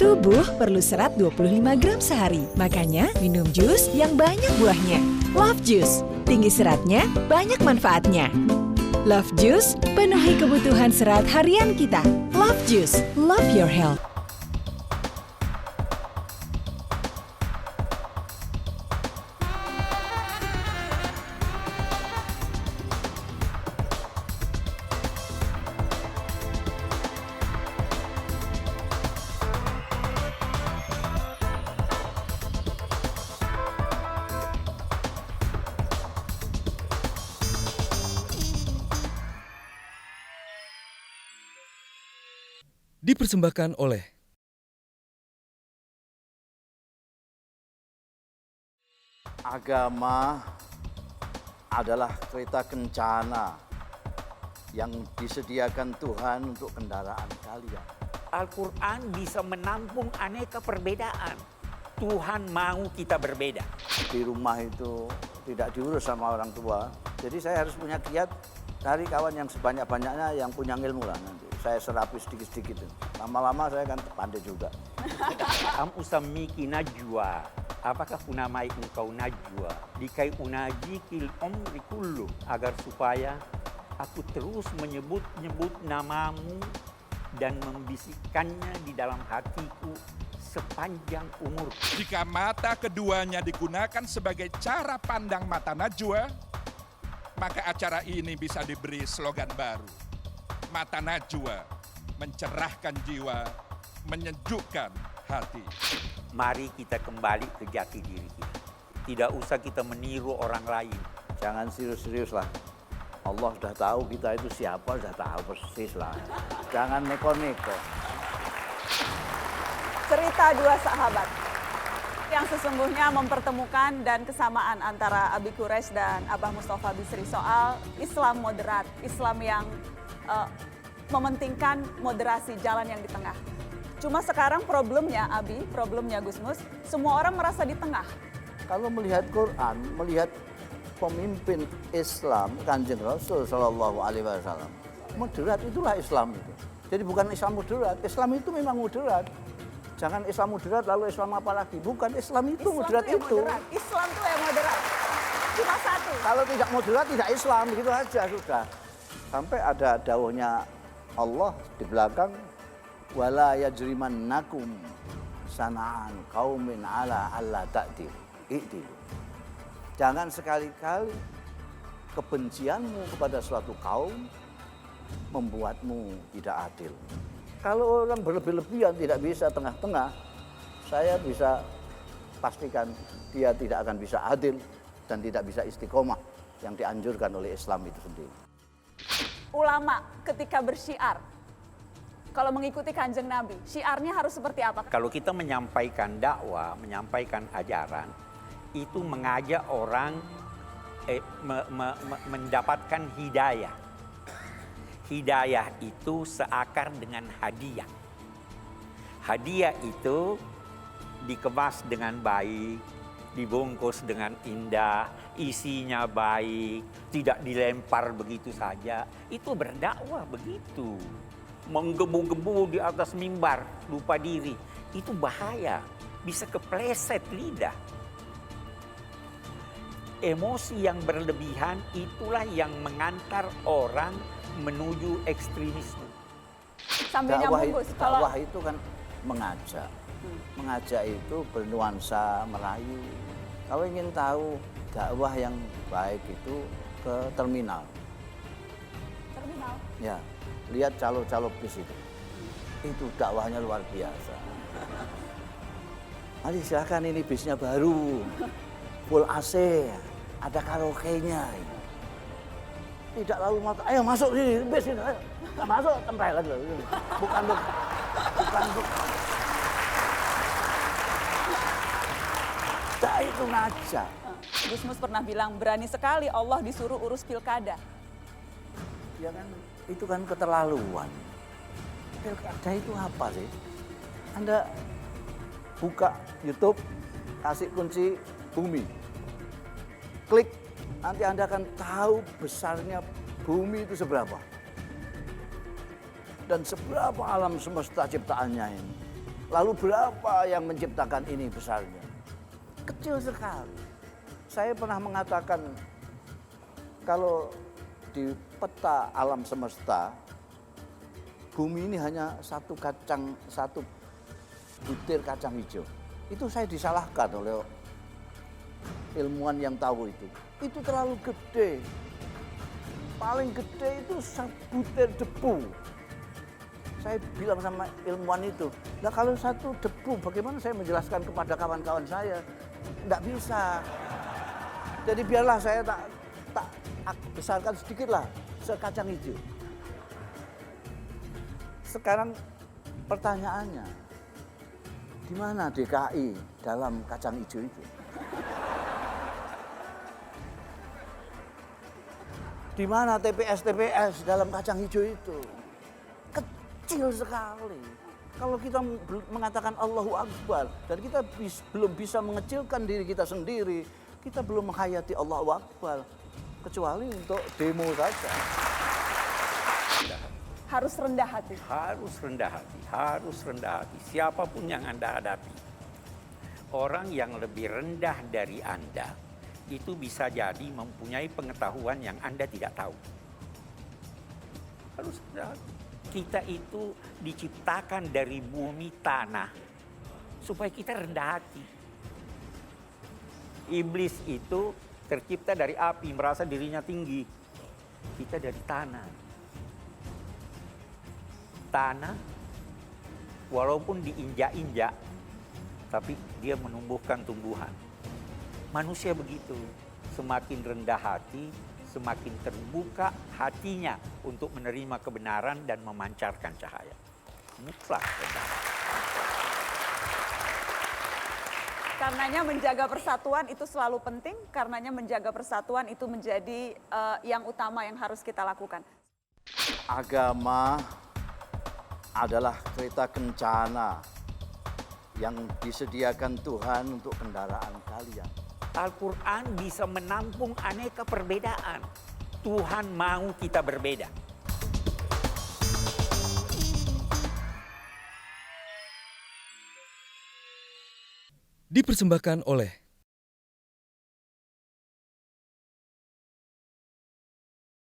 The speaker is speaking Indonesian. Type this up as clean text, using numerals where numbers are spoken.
Tubuh perlu serat 25 gram sehari, makanya minum jus yang banyak buahnya. Love Juice, tinggi seratnya, banyak manfaatnya. Love Juice, penuhi kebutuhan serat harian kita. Love Juice, love your health. Dipersembahkan oleh agama adalah kereta kencana yang disediakan Tuhan untuk kendaraan kalian. Al-Quran bisa menampung aneka perbedaan. Tuhan mau kita berbeda. Di rumah itu tidak diurus sama orang tua. Jadi saya harus punya kiat, cari kawan yang sebanyak-banyaknya yang punya ilmu lah nanti. Saya serapi sedikit-sedikit. Lama-lama saya kan pandai juga. Am usammiki najwa. Apakah kunamai engkau najwa? Dikai unajikil umri kullu. Agar supaya aku terus menyebut-nyebut namamu dan membisikkannya di dalam hatiku sepanjang umur. Jika mata keduanya digunakan sebagai cara pandang mata najwa, maka acara ini bisa diberi slogan baru. Mata najwa, mencerahkan jiwa, menyejukkan hati. Mari kita kembali ke jati diri kita. Tidak usah kita meniru orang lain. Jangan serius-serius lah. Allah sudah tahu kita itu siapa, sudah tahu persis lah. Jangan neko-neko. Cerita dua sahabat yang sesungguhnya mempertemukan dan kesamaan antara Abi Quraisy dan Abah Mustafa Bisri soal Islam moderat, Islam yang mementingkan moderasi, jalan yang di tengah. Cuma sekarang problemnya Abi, problemnya Gusmus, semua orang merasa di tengah. Kalau melihat Quran, melihat pemimpin Islam, Kanjeng Rasul Shallallahu Alaihi Wasallam, moderat itulah Islam itu. Jadi bukan Islam moderat, Islam itu memang moderat. Jangan Islam moderat lalu Islam apa lagi? Bukan, Islam itu Islam moderat itu. itu. Moderat. Islam itu yang moderat. Cuma satu. Kalau tidak moderat tidak Islam, begitu aja sudah. Sampai ada dawuhnya Allah di belakang, wala yajrimannakum sana'an qaumin ala alla ta'dil. I'dilu. Jangan sekali-kali kebencianmu kepada suatu kaum membuatmu tidak adil. Kalau orang berlebih-lebihan tidak bisa tengah-tengah, saya bisa pastikan dia tidak akan bisa adil dan tidak bisa istiqomah yang dianjurkan oleh Islam itu sendiri. Ulama ketika bersyiar, kalau mengikuti Kanjeng Nabi, syiarnya harus seperti apa? Kalau kita menyampaikan dakwah, menyampaikan ajaran, itu mengajak orang mendapatkan hidayah. Hidayah itu seakar dengan hadiah. Hadiah itu dikemas dengan baik, dibungkus dengan indah, isinya baik, tidak dilempar begitu saja. Itu berdakwah begitu. Menggebu-gebu di atas mimbar, lupa diri. Itu bahaya, bisa kepleset lidah. Emosi yang berlebihan itulah yang mengantar orang menuju ekstremisme. Sambil nyambung Gus, dakwah itu kan mengajak. Mengajak itu bernuansa Melayu. Kalau ingin tahu dakwah yang baik itu ke terminal. Terminal? Ya, lihat calo-calo bis itu. Itu dakwahnya luar biasa. Mari silakan, ini bisnya baru. Full AC, ada karaoke-nya. Tidak lalu ayo masuk sini, bis ini, ayo. Masuk, tempelan loh. Bukan. Nah, itu ngajak. Gusmus pernah bilang, berani sekali Allah disuruh urus pilkada. Ya kan, itu kan keterlaluan. Pilkada itu apa sih? Anda buka YouTube, kasih kunci bumi. Klik, nanti Anda akan tahu besarnya bumi itu seberapa. Dan seberapa alam semesta ciptaannya ini. Lalu berapa yang menciptakan ini besarnya? Kecil sekali. Saya pernah mengatakan kalau di peta alam semesta, bumi ini hanya satu butir kacang hijau. Itu saya disalahkan oleh ilmuwan yang tahu itu. Itu terlalu gede. Paling gede itu sebutir debu. Saya bilang sama ilmuwan itu, nah kalau satu debu bagaimana saya menjelaskan kepada kawan-kawan saya? Tidak bisa. Jadi biarlah saya tak besarkan sedikit lah sekacang hijau. Sekarang pertanyaannya, di mana DKI dalam kacang hijau itu? Di mana TPS dalam kacang hijau itu? Kecil sekali. Kalau kita mengatakan Allahu Akbar dan kita belum bisa mengecilkan diri kita sendiri, kita belum menghayati Allahu Akbar kecuali untuk demo saja. Harus rendah hati. Harus rendah hati, harus rendah hati. Siapapun yang Anda hadapi, orang yang lebih rendah dari Anda itu bisa jadi mempunyai pengetahuan yang Anda tidak tahu. Harus rendah hati. Kita itu diciptakan dari bumi tanah supaya kita rendah hati. Iblis itu tercipta dari api, merasa dirinya tinggi. Kita dari tanah. Tanah, walaupun diinjak-injak, tapi dia menumbuhkan tumbuhan. Manusia begitu, semakin rendah hati, semakin terbuka hatinya untuk menerima kebenaran dan memancarkan cahaya. Mutlak rendah hati. Karenanya menjaga persatuan itu selalu penting, karenanya menjaga persatuan itu menjadi yang utama yang harus kita lakukan. Agama adalah kereta kencana yang disediakan Tuhan untuk kendaraan kalian. Al-Quran bisa menampung aneka perbedaan. Tuhan mau kita berbeda. Dipersembahkan oleh